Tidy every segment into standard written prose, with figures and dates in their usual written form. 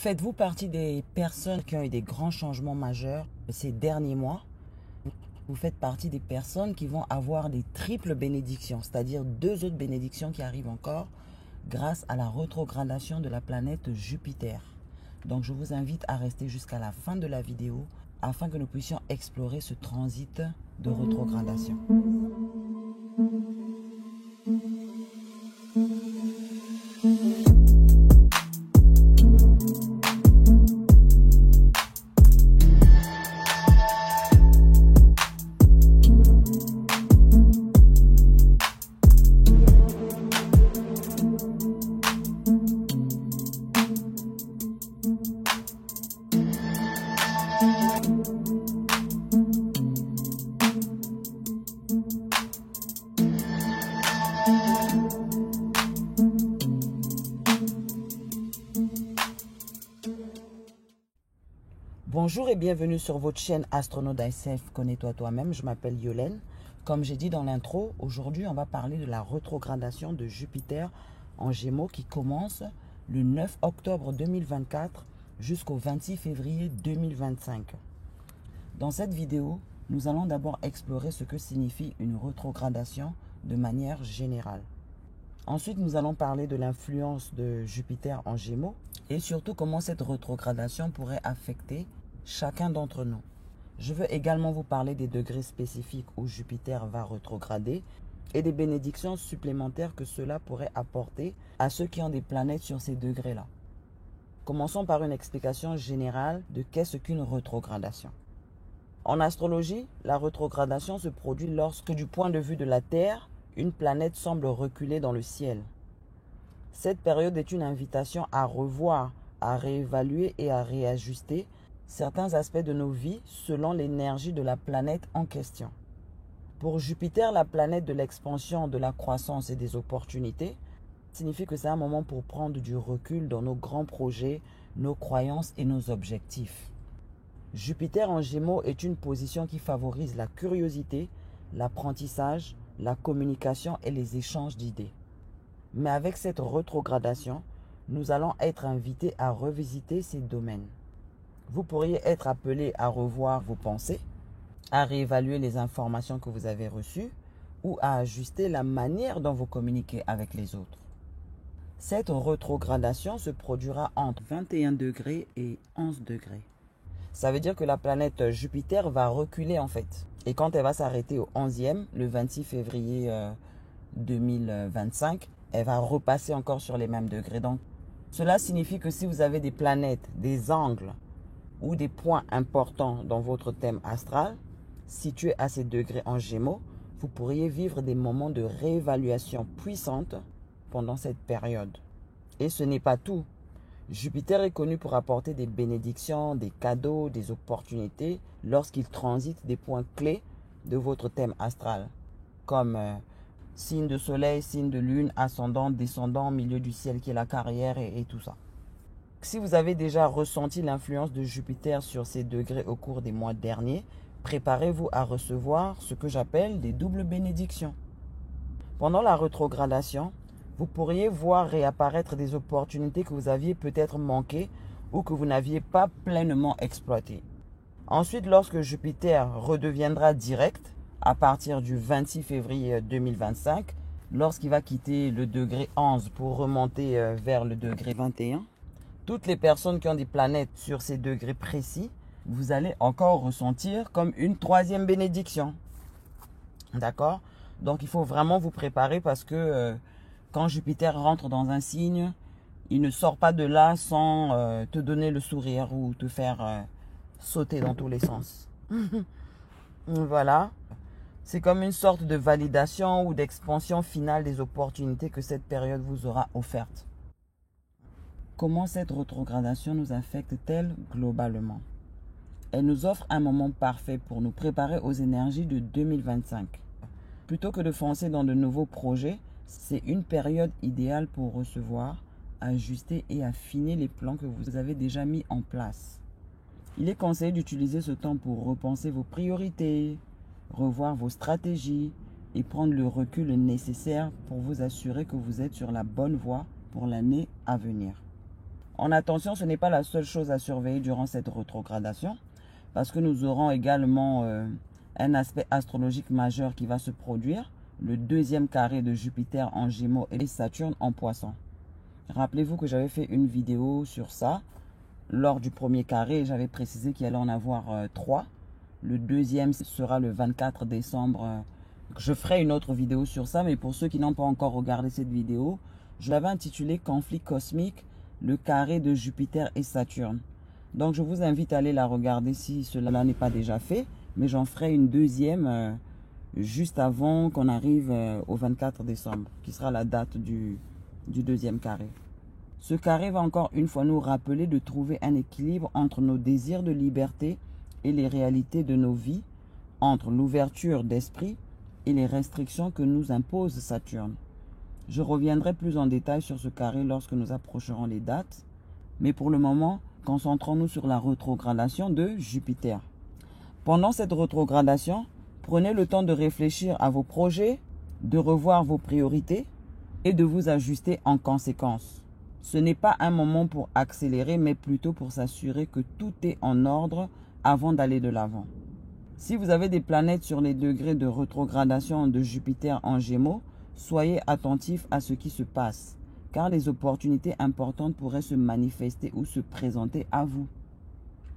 Faites-vous partie des personnes qui ont eu des grands changements majeurs ces derniers mois? Vous faites partie des personnes qui vont avoir des triples bénédictions, c'est-à-dire 2 autres bénédictions qui arrivent encore grâce à la rétrogradation de la planète Jupiter. Donc je vous invite à rester jusqu'à la fin de la vidéo afin que nous puissions explorer ce transit de rétrogradation. Bonjour et bienvenue sur votre chaîne Astronaut Thyself, connais-toi toi-même. Je m'appelle Yolène. Comme j'ai dit dans l'intro, aujourd'hui on va parler de la rétrogradation de Jupiter en Gémeaux qui commence le 9 octobre 2024 jusqu'au 26 février 2025. Dans cette vidéo, nous allons d'abord explorer ce que signifie une rétrogradation de manière générale. Ensuite, nous allons parler de l'influence de Jupiter en Gémeaux et surtout comment cette rétrogradation pourrait affecter chacun d'entre nous. Je veux également vous parler des degrés spécifiques où Jupiter va rétrograder et des bénédictions supplémentaires que cela pourrait apporter à ceux qui ont des planètes sur ces degrés-là. Commençons par une explication générale de qu'est-ce qu'une rétrogradation. En astrologie, la rétrogradation se produit lorsque, du point de vue de la Terre, une planète semble reculer dans le ciel. Cette période est une invitation à revoir, à réévaluer et à réajuster certains aspects de nos vies selon l'énergie de la planète en question. Pour Jupiter, la planète de l'expansion, de la croissance et des opportunités, signifie que c'est un moment pour prendre du recul dans nos grands projets, nos croyances et nos objectifs. Jupiter en Gémeaux est une position qui favorise la curiosité, l'apprentissage, la communication et les échanges d'idées. Mais avec cette rétrogradation, nous allons être invités à revisiter ces domaines. Vous pourriez être appelé à revoir vos pensées, à réévaluer les informations que vous avez reçues ou à ajuster la manière dont vous communiquez avec les autres. Cette rétrogradation se produira entre 21 degrés et 11 degrés. Ça veut dire que la planète Jupiter va reculer en fait. Et quand elle va s'arrêter au 11e, le 26 février 2025, elle va repasser encore sur les mêmes degrés. Donc, cela signifie que si vous avez des planètes, des angles ou des points importants dans votre thème astral, situés à ces degrés en Gémeaux, vous pourriez vivre des moments de réévaluation puissante pendant cette période. Et ce n'est pas tout. Jupiter est connu pour apporter des bénédictions, des cadeaux, des opportunités lorsqu'il transite des points clés de votre thème astral, comme signe de soleil, signe de lune, ascendant, descendant, milieu du ciel qui est la carrière et tout ça. Si vous avez déjà ressenti l'influence de Jupiter sur ces degrés au cours des mois derniers, préparez-vous à recevoir ce que j'appelle des doubles bénédictions. Pendant la rétrogradation, vous pourriez voir réapparaître des opportunités que vous aviez peut-être manquées ou que vous n'aviez pas pleinement exploitées. Ensuite, lorsque Jupiter redeviendra direct, à partir du 26 février 2025, lorsqu'il va quitter le degré 11 pour remonter vers le degré 21, toutes les personnes qui ont des planètes sur ces degrés précis, vous allez encore ressentir comme une 3e bénédiction. D'accord? Donc, il faut vraiment vous préparer parce que quand Jupiter rentre dans un signe, il ne sort pas de là sans te donner le sourire ou te faire sauter dans tous les sens. Voilà. C'est comme une sorte de validation ou d'expansion finale des opportunités que cette période vous aura offertes. Comment cette rétrogradation nous affecte-t-elle globalement? Elle nous offre un moment parfait pour nous préparer aux énergies de 2025. Plutôt que de foncer dans de nouveaux projets, c'est une période idéale pour recevoir, ajuster et affiner les plans que vous avez déjà mis en place. Il est conseillé d'utiliser ce temps pour repenser vos priorités, revoir vos stratégies et prendre le recul nécessaire pour vous assurer que vous êtes sur la bonne voie pour l'année à venir. En attention, ce n'est pas la seule chose à surveiller durant cette rétrogradation, parce que nous aurons également un aspect astrologique majeur qui va se produire, le deuxième carré de Jupiter en Gémeaux et Saturne en Poisson. Rappelez-vous que j'avais fait une vidéo sur ça lors du premier carré, j'avais précisé qu'il allait en avoir 3. Le deuxième sera le 24 décembre. Je ferai une autre vidéo sur ça, mais pour ceux qui n'ont pas encore regardé cette vidéo, je l'avais intitulé Conflit cosmique, le carré de Jupiter et Saturne. Donc je vous invite à aller la regarder si cela n'est pas déjà fait, mais j'en ferai une deuxième juste avant qu'on arrive au 24 décembre, qui sera la date du deuxième carré. Ce carré va encore une fois nous rappeler de trouver un équilibre entre nos désirs de liberté et les réalités de nos vies, entre l'ouverture d'esprit et les restrictions que nous impose Saturne. Je reviendrai plus en détail sur ce carré lorsque nous approcherons les dates, mais pour le moment, concentrons-nous sur la rétrogradation de Jupiter. Pendant cette rétrogradation, prenez le temps de réfléchir à vos projets, de revoir vos priorités et de vous ajuster en conséquence. Ce n'est pas un moment pour accélérer, mais plutôt pour s'assurer que tout est en ordre avant d'aller de l'avant. Si vous avez des planètes sur les degrés de rétrogradation de Jupiter en Gémeaux, soyez attentifs à ce qui se passe, car les opportunités importantes pourraient se manifester ou se présenter à vous.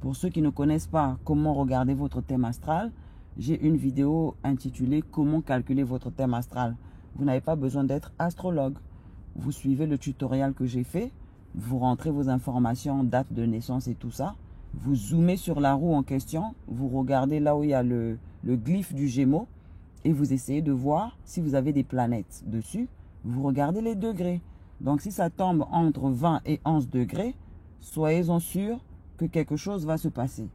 Pour ceux qui ne connaissent pas comment regarder votre thème astral, j'ai une vidéo intitulée « Comment calculer votre thème astral ». Vous n'avez pas besoin d'être astrologue. Vous suivez le tutoriel que j'ai fait, vous rentrez vos informations, date de naissance et tout ça. Vous zoomez sur la roue en question, vous regardez là où il y a le glyphe du Gémeaux et vous essayez de voir si vous avez des planètes dessus. Vous regardez les degrés. Donc si ça tombe entre 20 et 11 degrés, soyez-en sûrs que quelque chose va se passer.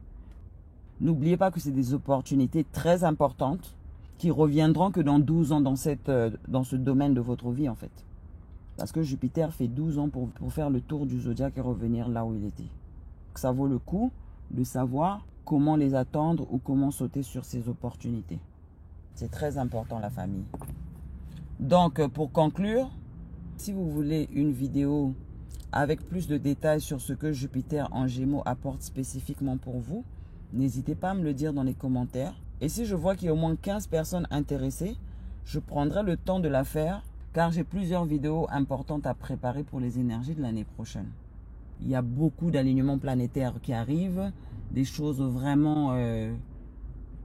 N'oubliez pas que c'est des opportunités très importantes qui reviendront que dans 12 ans dans ce domaine de votre vie en fait. Parce que Jupiter fait 12 ans pour faire le tour du zodiaque et revenir là où il était. Ça vaut le coup de savoir comment les attendre ou comment sauter sur ces opportunités. C'est très important la famille. Donc pour conclure, si vous voulez une vidéo avec plus de détails sur ce que Jupiter en Gémeaux apporte spécifiquement pour vous, n'hésitez pas à me le dire dans les commentaires. Et si je vois qu'il y a au moins 15 personnes intéressées, je prendrai le temps de la faire car j'ai plusieurs vidéos importantes à préparer pour les énergies de l'année prochaine. Il y a beaucoup d'alignements planétaires qui arrivent, des choses vraiment...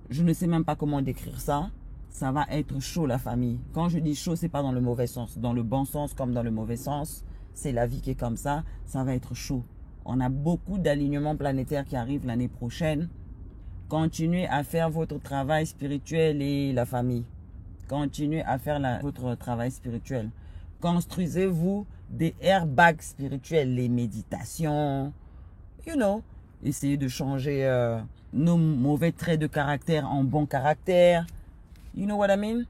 je ne sais même pas comment décrire ça. Ça va être chaud la famille. Quand je dis chaud, ce n'est pas dans le mauvais sens. Dans le bon sens comme dans le mauvais sens. C'est la vie qui est comme ça. Ça va être chaud. On a beaucoup d'alignements planétaires qui arrivent l'année prochaine. Continuez à faire votre travail spirituel et la famille. Continuez à faire votre travail spirituel. Construisez-vous des airbags spirituels, les méditations. You know, essayez de changer nos mauvais traits de caractère en bons caractères. You know what I mean?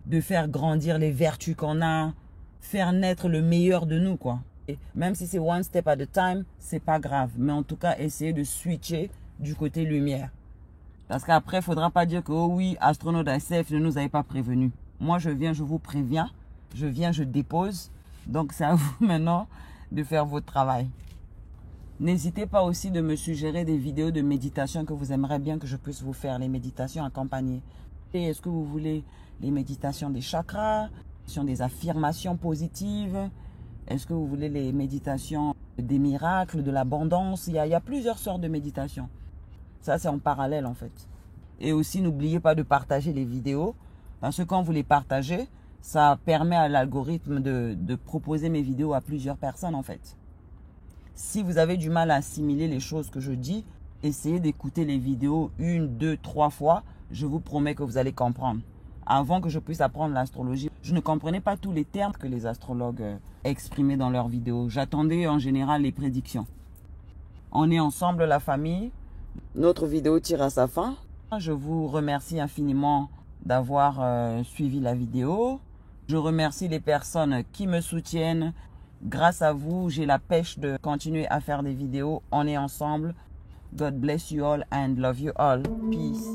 De faire grandir les vertus qu'on a. Faire naître le meilleur de nous, quoi. Et même si c'est one step at a time, c'est pas grave. Mais en tout cas, essayez de switcher du côté lumière. Parce qu'après, il ne faudra pas dire que, oh oui, Astronautes ICF ne nous avait pas prévenus. Moi, je viens, je vous préviens. Je viens, je dépose. Donc, c'est à vous maintenant de faire votre travail. N'hésitez pas aussi de me suggérer des vidéos de méditation que vous aimeriez bien que je puisse vous faire. Les méditations accompagnées. Et est-ce que vous voulez les méditations des chakras, des affirmations positives? Est-ce que vous voulez les méditations des miracles, de l'abondance? Il y a plusieurs sortes de méditations. Ça, c'est en parallèle, en fait. Et aussi, n'oubliez pas de partager les vidéos. Parce que quand vous les partagez, ça permet à l'algorithme de proposer mes vidéos à plusieurs personnes, en fait. Si vous avez du mal à assimiler les choses que je dis, essayez d'écouter les vidéos 1, 2, 3 fois. Je vous promets que vous allez comprendre. Avant que je puisse apprendre l'astrologie, je ne comprenais pas tous les termes que les astrologues exprimaient dans leurs vidéos. J'attendais en général les prédictions. On est ensemble, la famille. Notre vidéo tire à sa fin. Je vous remercie infiniment d'avoir suivi la vidéo. Je remercie les personnes qui me soutiennent. Grâce à vous, j'ai la pêche de continuer à faire des vidéos. On est ensemble. God bless you all and love you all. Peace.